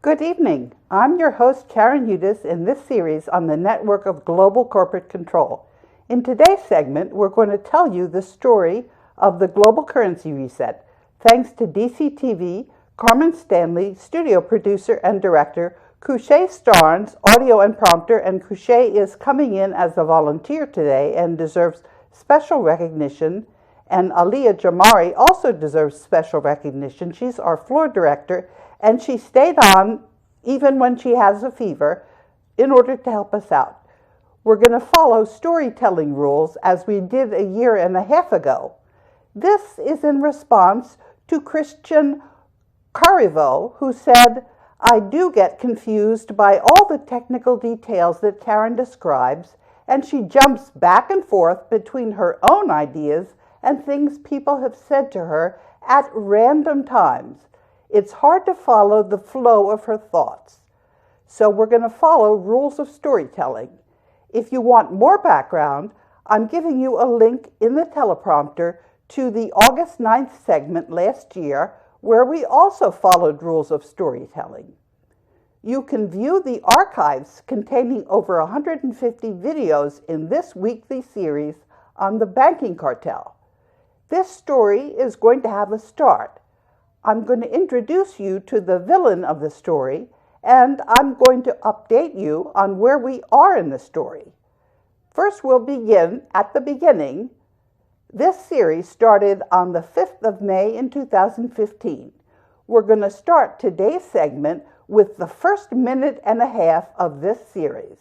Good evening. I'm your host, Karen Udis, in this series on the network of global corporate control. In today's segment, we're going to tell you the story of the global currency reset, thanks to DCTV, Carmen Stanley, studio producer and director, Couché Starnes, audio and prompter, and Couché is coming in as a volunteer today and deserves special recognition. And Aliyah Jamari also deserves special recognition. She's our floor director, and she stayed on even when she has a fever in order to help us out. We're going to follow storytelling rules as we did a year and a half ago. This is in response to Christian Carivo, who said, "I do get confused by all the technical details that Karen describes, and she jumps back and forth between her own ideas and things people have said to her at random times. It's hard to follow the flow of her thoughts." So we're going to follow rules of storytelling. If you want more background, I'm giving you a link in the teleprompter to the August 9th segment last year, where we also followed rules of storytelling. You can view the archives containing over 150 videos in this weekly series on the Banking Cartel. This story is going to have a start. I'm going to introduce you to the villain of the story, and I'm going to update you on where we are in the story. First, we'll begin at the beginning. This series started on the 5th of May in 2015. We're going to start today's segment with the first minute and a half of this series.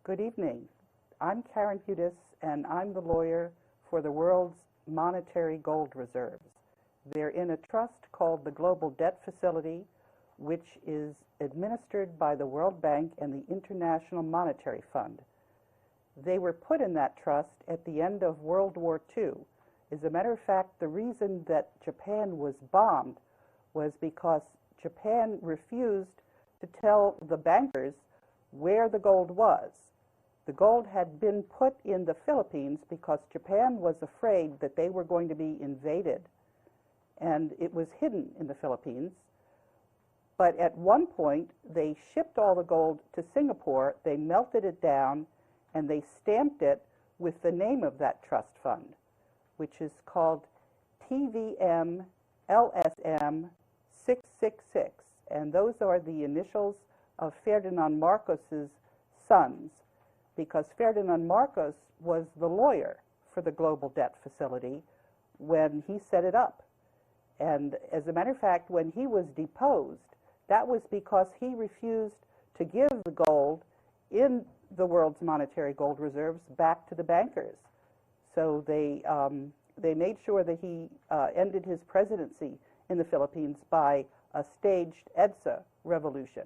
Good evening. I'm Karen Udis, and I'm the lawyer for the world's monetary gold reserves. They're in a trust called the Global Debt Facility, which is administered by the World Bank and the International Monetary Fund. They were put in that trust at the end of World War II. As a matter of fact, the reason that Japan was bombed was because Japan refused to tell the bankers where the gold was. The gold had been put in the Philippines because Japan was afraid that they were going to be invaded, and it was hidden in the Philippines. But at one point, they shipped all the gold to Singapore, they melted it down, and they stamped it with the name of that trust fund, which is called TVM LSM 666, and those are the initials of Ferdinand Marcos's sons, because Ferdinand Marcos was the lawyer for the Global Debt Facility when he set it up. And as a matter of fact, when he was deposed, that was because he refused to give the gold in the world's monetary gold reserves back to the bankers. So they made sure that he ended his presidency in the Philippines by a staged EDSA revolution.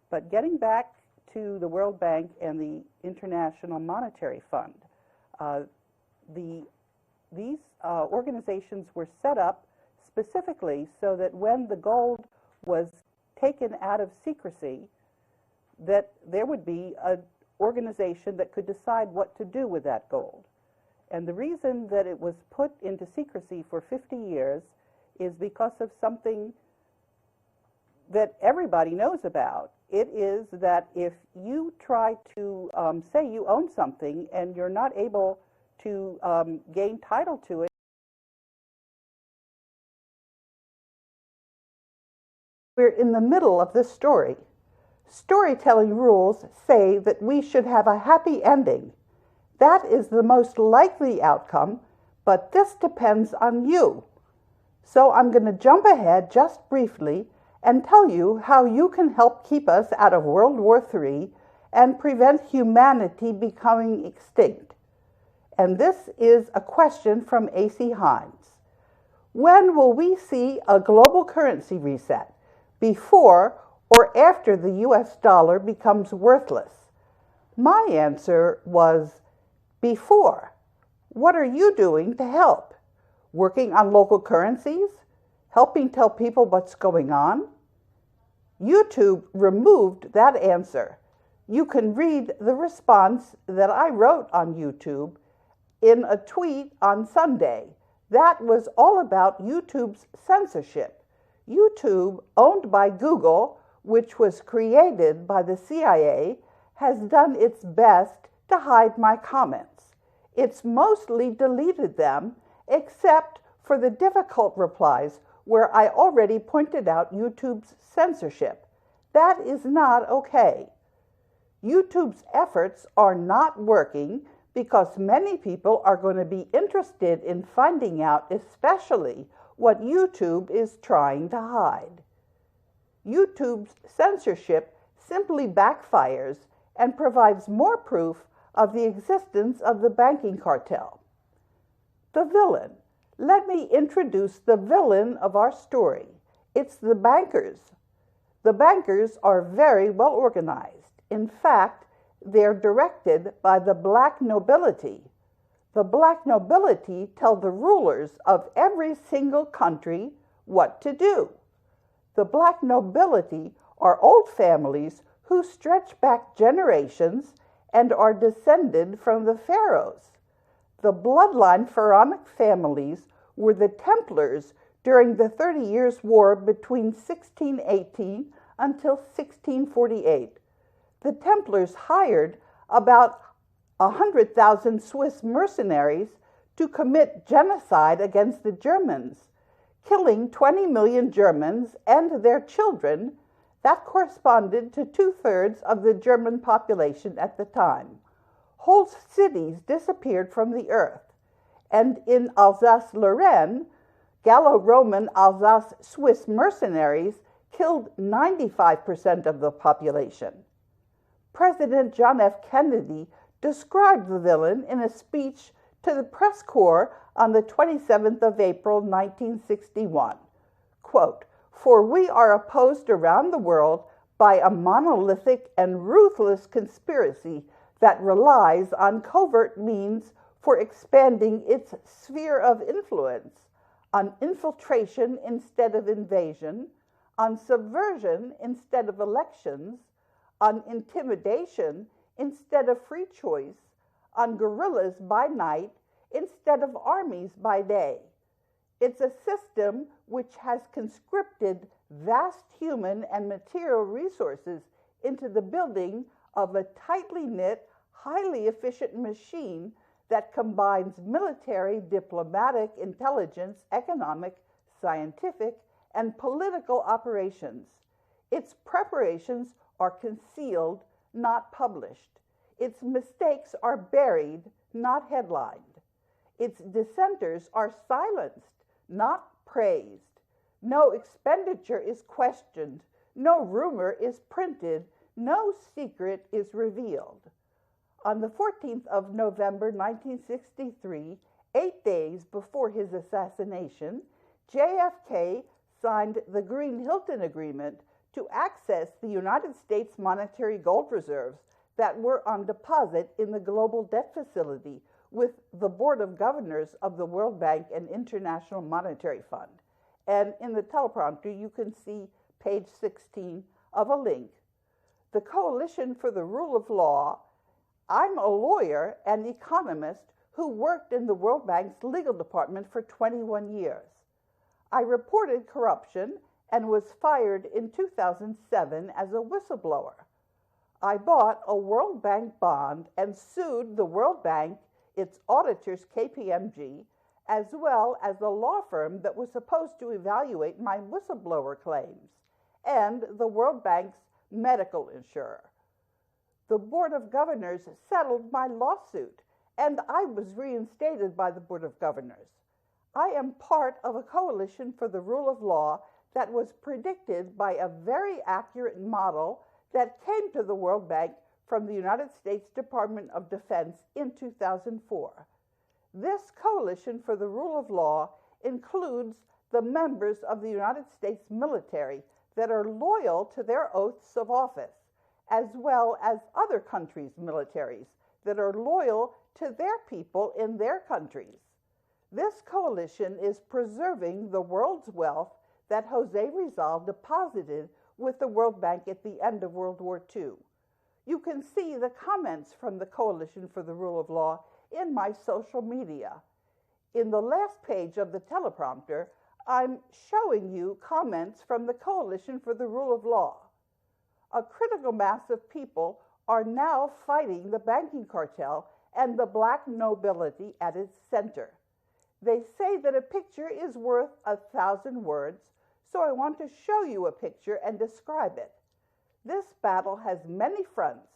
But getting back to the World Bank and the International Monetary Fund, these organizations were set up specifically so that when the gold was taken out of secrecy, that there would be an organization that could decide what to do with that gold. And the reason that it was put into secrecy for 50 years is because of something that everybody knows about. It is that if you try to say you own something and you're not able to gain title to it, we're in the middle of this story. Storytelling rules say that we should have a happy ending. That is the most likely outcome, but this depends on you. So I'm going to jump ahead just briefly and tell you how you can help keep us out of World War III and prevent humanity becoming extinct. And this is a question from A.C. Hines. When will we see a global currency reset? Before or after the US dollar becomes worthless? My answer was Before, what are you doing to help? Working on local currencies? Helping tell people what's going on? YouTube removed that answer. You can read the response that I wrote on YouTube in a tweet on Sunday. That was all about YouTube's censorship. YouTube, owned by Google, which was created by the CIA, has done its best to hide my comments. It's mostly deleted them, except for the difficult replies where I already pointed out YouTube's censorship. That is not okay. YouTube's efforts are not working because many people are going to be interested in finding out especially what YouTube is trying to hide. YouTube's censorship simply backfires and provides more proof of the existence of the banking cartel. The villain. Let me introduce the villain of our story. It's the bankers. The bankers are very well organized. In fact, they're directed by the Black Nobility. The Black Nobility tell the rulers of every single country what to do. The Black Nobility are old families who stretch back generations and are descended from the Pharaohs. The bloodline Pharaonic families were the Templars during the 30 Years' War between 1618 until 1648. The Templars hired about 100,000 Swiss mercenaries to commit genocide against the Germans, killing 20 million Germans and their children. That corresponded to 2/3 of the German population at the time. Whole cities disappeared from the earth. And in Alsace-Lorraine, Gallo-Roman Alsace Swiss mercenaries killed 95% of the population. President John F. Kennedy described the villain in a speech to the press corps on the 27th of April, 1961. Quote, "For we are opposed around the world by a monolithic and ruthless conspiracy that relies on covert means for expanding its sphere of influence, on infiltration instead of invasion, on subversion instead of elections, on intimidation instead of free choice, on guerrillas by night instead of armies by day. It's a system which has conscripted vast human and material resources into the building of a tightly knit, highly efficient machine that combines military, diplomatic, intelligence, economic, scientific, and political operations. Its preparations are concealed, not published. Its mistakes are buried, not headlined. Its dissenters are silenced, not praised. No expenditure is questioned. No rumor is printed. No secret is revealed." On the 14th of November, 1963, 8 days before his assassination, JFK signed the Green-Hilton Agreement to access the United States monetary gold reserves that were on deposit in the Global Debt Facility with the Board of Governors of the World Bank and International Monetary Fund. And in the teleprompter, you can see page 16 of a link. The Coalition for the Rule of Law. I'm a lawyer and economist who worked in the World Bank's legal department for 21 years. I reported corruption and was fired in 2007 as a whistleblower. I bought a World Bank bond and sued the World Bank, its auditors KPMG, as well as the law firm that was supposed to evaluate my whistleblower claims, and the World Bank's medical insurer. The Board of Governors settled my lawsuit, and I was reinstated by the Board of Governors. I am part of a coalition for the rule of law that was predicted by a very accurate model that came to the World Bank from the United States Department of Defense in 2004. This coalition for the rule of law includes the members of the United States military that are loyal to their oaths of office, as well as other countries' militaries that are loyal to their people in their countries. This coalition is preserving the world's wealth that Jose Rizal deposited with the World Bank at the end of World War II. You can see the comments from the Coalition for the Rule of Law in my social media. In the last page of the teleprompter, I'm showing you comments from the Coalition for the Rule of Law. A critical mass of people are now fighting the banking cartel and the Black Nobility at its center. They say that a picture is worth 1,000 words, so I want to show you a picture and describe it. This battle has many fronts.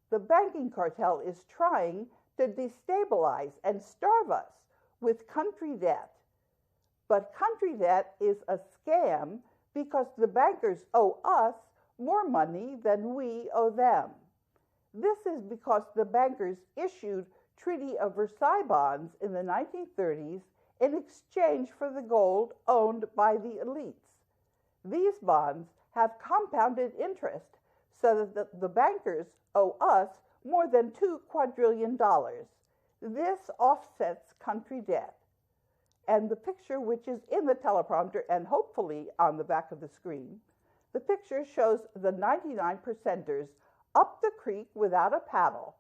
The banking cartel is trying to destabilize and starve us with country debt. But country debt is a scam because the bankers owe us more money than we owe them. This is because the bankers issued Treaty of Versailles bonds in the 1930s in exchange for the gold owned by the elites. These bonds have compounded interest so that the bankers owe us more than $2 quadrillion. This offsets country debt. And the picture, which is in the teleprompter and hopefully on the back of the screen, the picture shows the 99%ers up the creek without a paddle,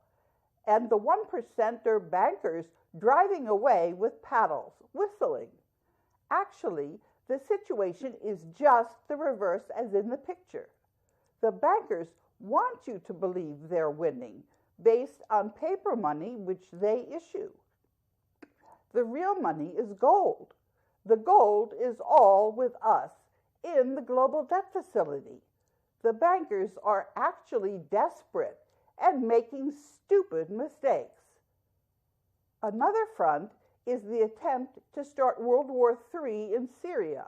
and the 1%er bankers driving away with paddles, whistling. Actually, the situation is just the reverse as in the picture. The bankers want you to believe they're winning based on paper money which they issue. The real money is gold. The gold is all with us in the global debt facility. The bankers are actually desperate and making stupid mistakes. Another front is the attempt to start World War III in Syria.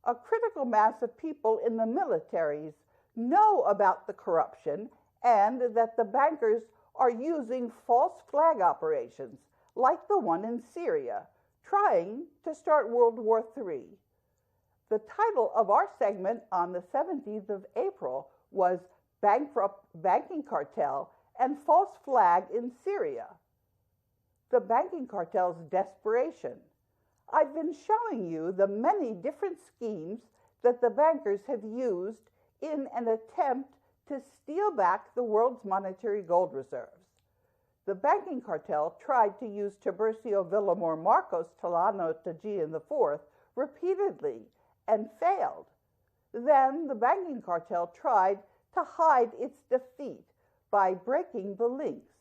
A critical mass of people in the militaries know about the corruption and that the bankers are using false flag operations like the one in Syria, trying to start World War III. The title of our segment on the 17th of April was Banking Cartel and False Flag in Syria. The banking cartel's desperation. I've been showing you the many different schemes that the bankers have used in an attempt to steal back the world's monetary gold reserves. The banking cartel tried to use Tiburcio Villamor Marcos Tilano Tajian IV repeatedly and failed. Then the banking cartel tried to hide its defeat by breaking the links.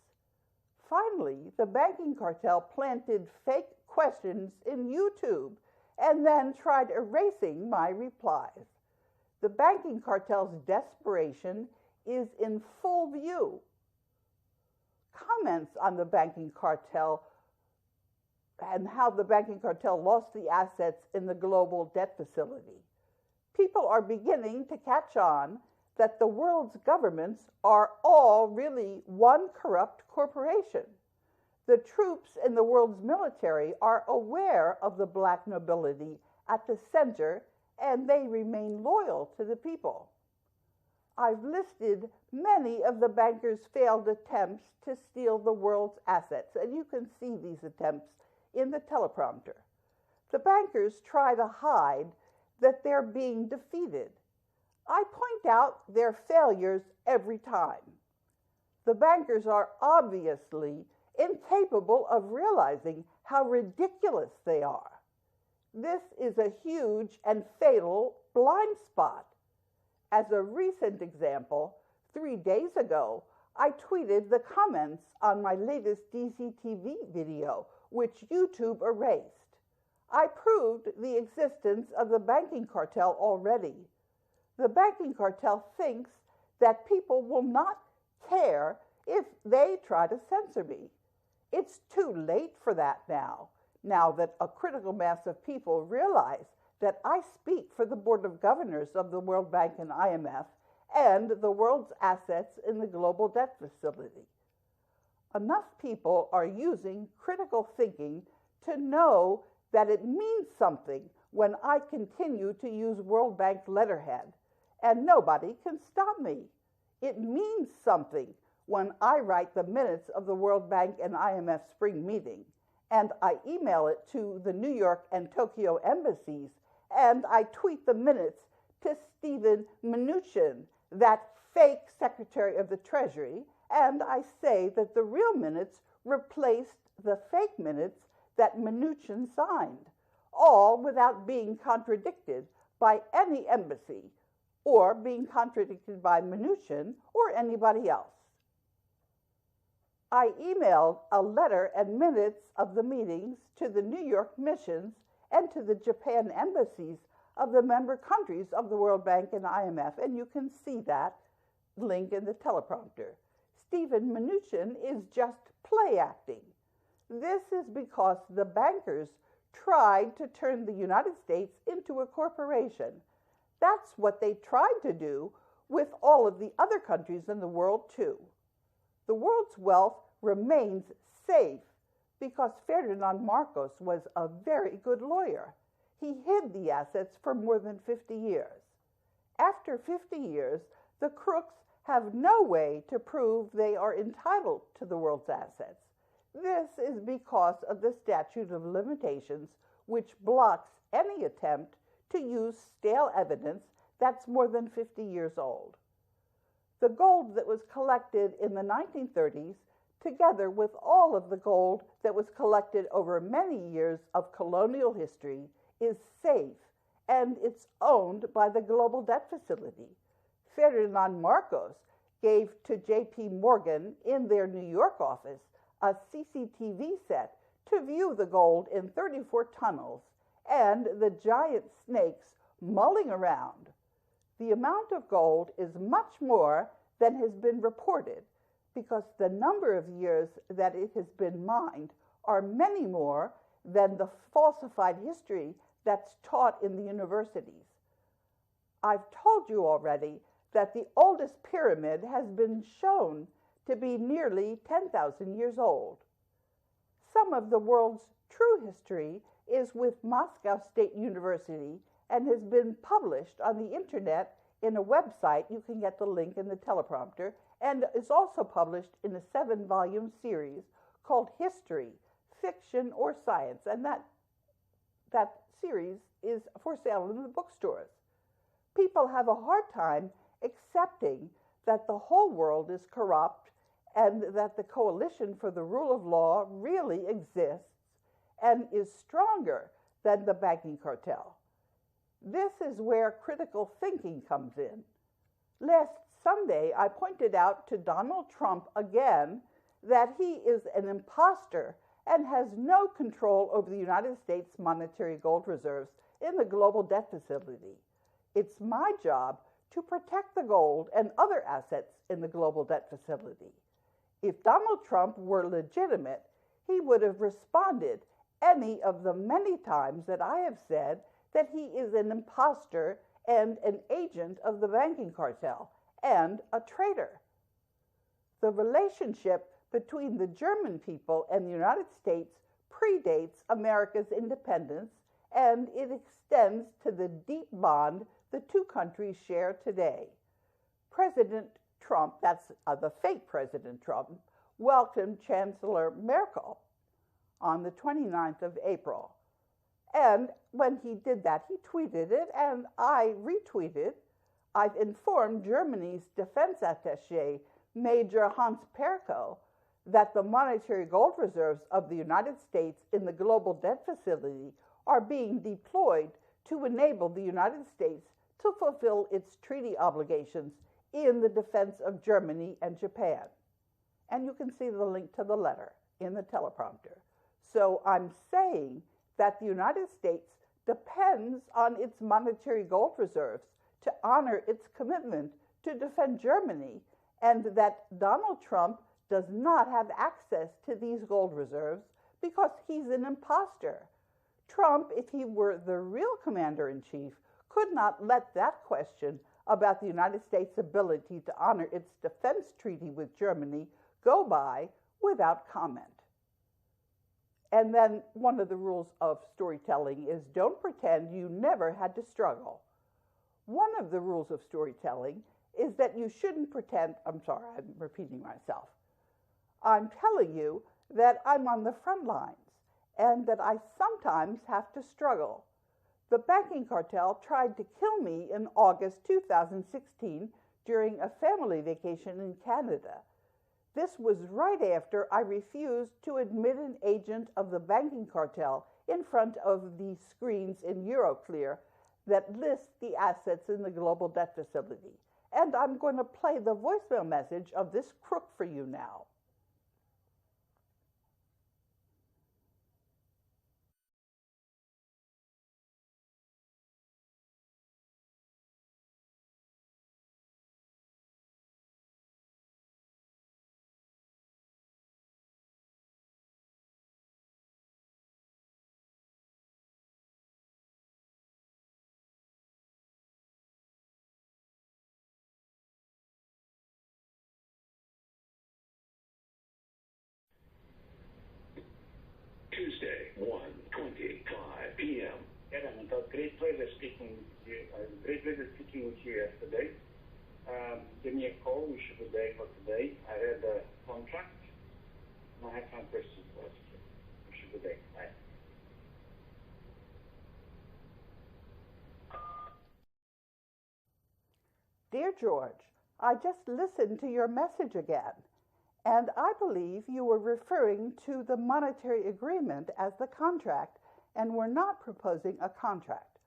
Finally, the banking cartel planted fake questions in YouTube and then tried erasing my replies. The banking cartel's desperation is in full view. Comments on the banking cartel and how the banking cartel lost the assets in the global debt facility. People are beginning to catch on that the world's governments are all really one corrupt corporation. The troops in the world's military are aware of the Black Nobility at the center, and they remain loyal to the people. I've listed many of the bankers' failed attempts to steal the world's assets, and you can see these attempts in the teleprompter. The bankers try to hide that they're being defeated. I point out their failures every time. The bankers are obviously incapable of realizing how ridiculous they are. This is a huge and fatal blind spot. As a recent example, 3 days ago, I tweeted the comments on my latest DCTV video, which YouTube erased. I proved the existence of the banking cartel already. The banking cartel thinks that people will not care if they try to censor me. It's too late for that now that a critical mass of people realize that I speak for the Board of Governors of the World Bank and IMF and the world's assets in the global debt facility. Enough people are using critical thinking to know that it means something when I continue to use World Bank letterhead, and nobody can stop me. It means something when I write the minutes of the World Bank and IMF spring meeting, and I email it to the New York and Tokyo embassies, and I tweet the minutes to Steven Mnuchin, that fake Secretary of the Treasury, and I say that the real minutes replaced the fake minutes that Mnuchin signed, all without being contradicted by any embassy or being contradicted by Mnuchin or anybody else. I emailed a letter and minutes of the meetings to the New York missions and to the Japan embassies of the member countries of the World Bank and IMF, and you can see that link in the teleprompter. Steven Mnuchin is just play acting. This is because the bankers tried to turn the United States into a corporation. That's what they tried to do with all of the other countries in the world, too. The world's wealth remains safe because Ferdinand Marcos was a very good lawyer. He hid the assets for more than 50 years. After 50 years, the crooks have no way to prove they are entitled to the world's assets. This is because of the statute of limitations, which blocks any attempt to use stale evidence that's more than 50 years old. The gold that was collected in the 1930s, together with all of the gold that was collected over many years of colonial history, is safe, and it's owned by the Global Debt Facility. Ferdinand Marcos gave to J.P. Morgan in their New York office a CCTV set to view the gold in 34 tunnels and the giant snakes mulling around. The amount of gold is much more than has been reported because the number of years that it has been mined are many more than the falsified history that's taught in the universities. I've told you already that the oldest pyramid has been shown to be nearly 10,000 years old. Some of the world's true history is with Moscow State University and has been published on the internet in a website. You can get the link in the teleprompter, and is also published in a 7-volume series called History, Fiction, or Science, and that series is for sale in the bookstores. People have a hard time accepting that the whole world is corrupt and that the coalition for the rule of law really exists and is stronger than the banking cartel. This is where critical thinking comes in. Last Sunday, I pointed out to Donald Trump again that he is an imposter and has no control over the United States monetary gold reserves in the Global Debt Facility. It's my job to protect the gold and other assets in the Global Debt Facility. If Donald Trump were legitimate, he would have responded any of the many times that I have said that he is an imposter and an agent of the banking cartel and a traitor. The relationship between the German people and the United States predates America's independence, and it extends to the deep bond the two countries share today. President Trump, that's the fake President Trump, welcomed Chancellor Merkel on the 29th of April. And when he did that, he tweeted it, and I retweeted. I've informed Germany's defense attaché, Major Hans Perko, that the monetary gold reserves of the United States in the Global Debt Facility are being deployed to enable the United States to fulfill its treaty obligations in the defense of Germany and Japan. And you can see the link to the letter in the teleprompter. So I'm saying that the United States depends on its monetary gold reserves to honor its commitment to defend Germany, and that Donald Trump does not have access to these gold reserves because he's an imposter. Trump, if he were the real commander-in-chief, could not let that question about the United States' ability to honor its defense treaty with Germany go by without comment. And then one of the rules of storytelling is don't pretend you never had to struggle. One of the rules of storytelling is that you shouldn't pretend. I'm sorry, I'm repeating myself. I'm telling you that I'm on the front lines and that I sometimes have to struggle. The banking cartel tried to kill me in August 2016 during a family vacation in Canada. This was right after I refused to admit an agent of the banking cartel in front of the screens in Euroclear that list the assets in the global debt facility. And I'm going to play the voicemail message of this crook for you now. Tuesday, 1:25 p.m. Adam, it was great pleasure speaking with you. Great pleasure speaking with you yesterday. Give me a call. We should be there for today. I read the contract, and I have some questions for you. We should be there. Bye. Dear George, I just listened to your message again, and I believe you were referring to the monetary agreement as the contract and were not proposing a contract.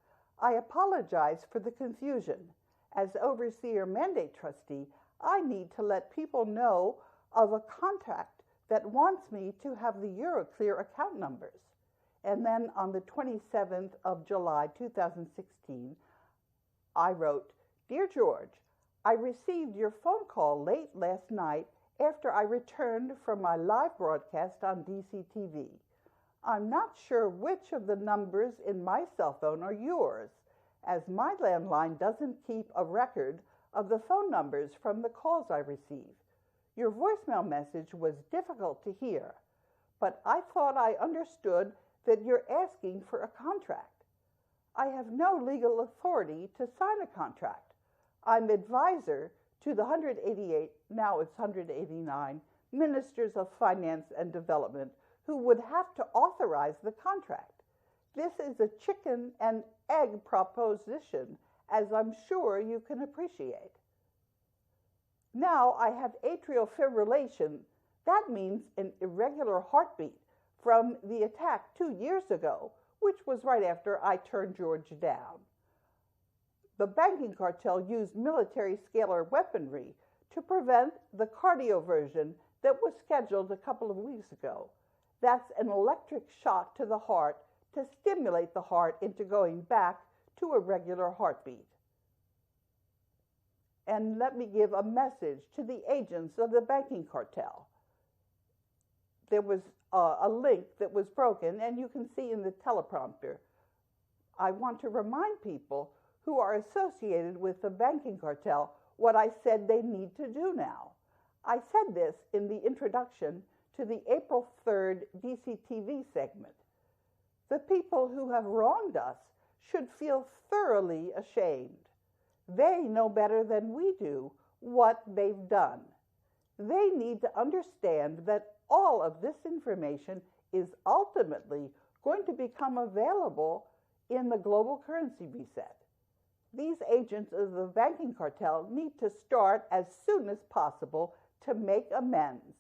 I apologize for the confusion. As Overseer Mandate Trustee, I need to let people know of a contract that wants me to have the Euroclear account numbers. And then on the 27th of July 2016, I wrote, Dear George, I received your phone call late last night after I returned from my live broadcast on DCTV. I'm not sure which of the numbers in my cell phone are yours, as my landline doesn't keep a record of the phone numbers from the calls I receive. Your voicemail message was difficult to hear, but I thought I understood that you're asking for a contract. I have no legal authority to sign a contract. I'm advisor to the 188, now it's 189, ministers of finance and development who would have to authorize the contract. This is a chicken and egg proposition, as I'm sure you can appreciate. Now I have atrial fibrillation. That means an irregular heartbeat from the attack 2 years ago, which was right after I turned George down. The banking cartel used military scalar weaponry to prevent the cardioversion that was scheduled a couple of weeks ago. That's an electric shock to the heart to stimulate the heart into going back to a regular heartbeat. And let me give a message to the agents of the banking cartel. There was a link that was broken, and you can see in the teleprompter. I want to remind people who are associated with the banking cartel what I said they need to do now. I said this in the introduction to the April 3rd DCTV segment. The people who have wronged us should feel thoroughly ashamed. They know better than we do what they've done. They need to understand that all of this information is ultimately going to become available in the global currency reset. These agents of the banking cartel need to start as soon as possible to make amends.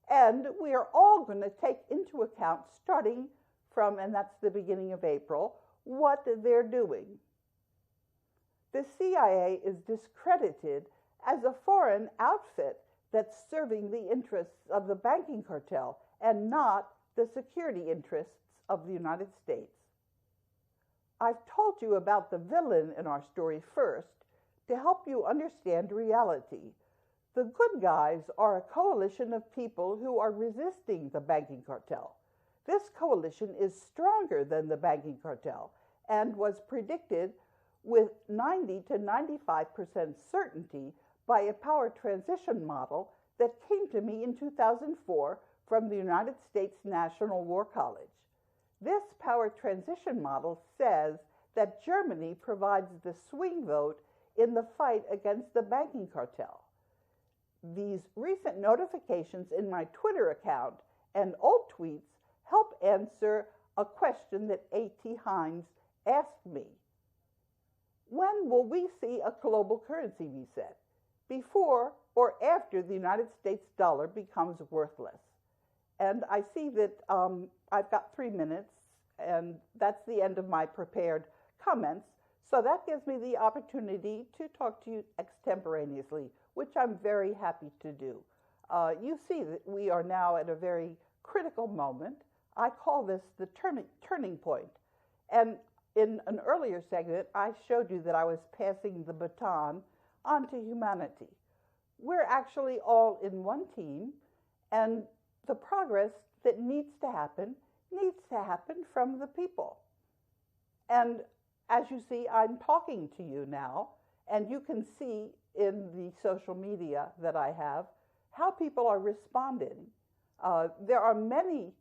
And we are all going to take into account, starting from, and that's the beginning of April, what they're doing. The CIA is discredited as a foreign outfit that's serving the interests of the banking cartel and not the security interests of the United States. I've told you about the villain in our story first to help you understand reality. The good guys are a coalition of people who are resisting the banking cartel. This coalition is stronger than the banking cartel and was predicted with 90 to 95% certainty by a power transition model that came to me in 2004 from the United States National War College. This power transition model says that Germany provides the swing vote in the fight against the banking cartel. These recent notifications in my Twitter account and old tweets help answer a question that A.T. Hines asked me. When will we see a global currency reset? Before or after the United States dollar becomes worthless? And I see that I've got 3 minutes, and that's the end of my prepared comments. So that gives me the opportunity to talk to you extemporaneously, which I'm very happy to do. You see that we are now at a very critical moment. I call this the turning point. And in an earlier segment, I showed you that I was passing the baton onto humanity. We're actually all in one team, and the progress that needs to happen from the people. And as you see, I'm talking to you now, and you can see in the social media that I have how people are responding. There are many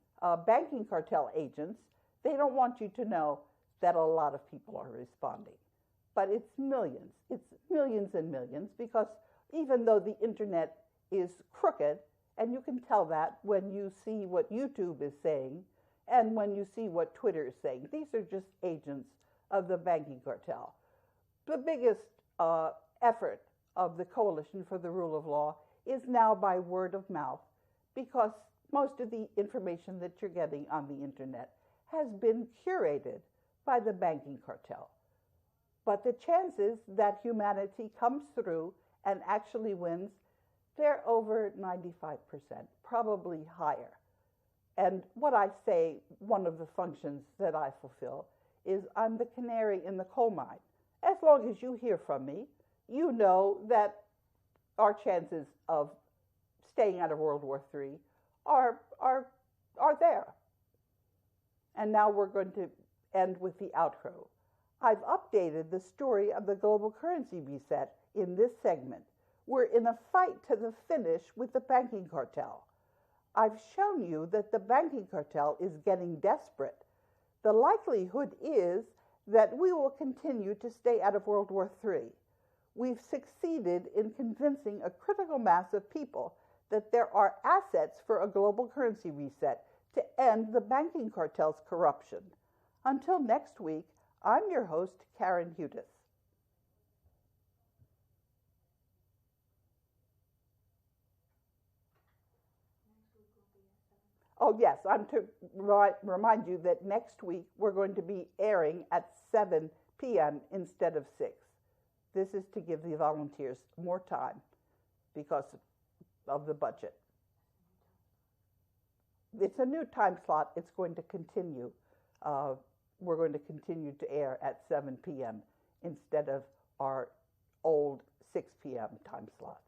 banking cartel agents. They don't want you to know that a lot of people are responding. But it's millions and millions, because even though the internet is crooked, and you can tell that when you see what YouTube is saying and when you see what Twitter is saying. These are just agents of the banking cartel. The biggest effort of the Coalition for the Rule of Law is now by word of mouth, because most of the information that you're getting on the internet has been curated by the banking cartel. But the chances that humanity comes through and actually wins, they're over 95%, probably higher. And what I say, one of the functions that I fulfill, is I'm the canary in the coal mine. As long as you hear from me, you know that our chances of staying out of World War III are there. And now we're going to end with the outro. I've updated the story of the global currency reset in this segment. We're in a fight to the finish with the banking cartel. I've shown you that the banking cartel is getting desperate. The likelihood is that we will continue to stay out of World War III. We've succeeded in convincing a critical mass of people that there are assets for a global currency reset to end the banking cartel's corruption. Until next week, I'm your host, Karen Hudis. Oh, yes, I'm to remind you that next week we're going to be airing at 7 p.m. instead of 6. This is to give the volunteers more time because of the budget. It's a new time slot. It's going to continue. We're going to continue to air at 7 p.m. instead of our old 6 p.m. time slot.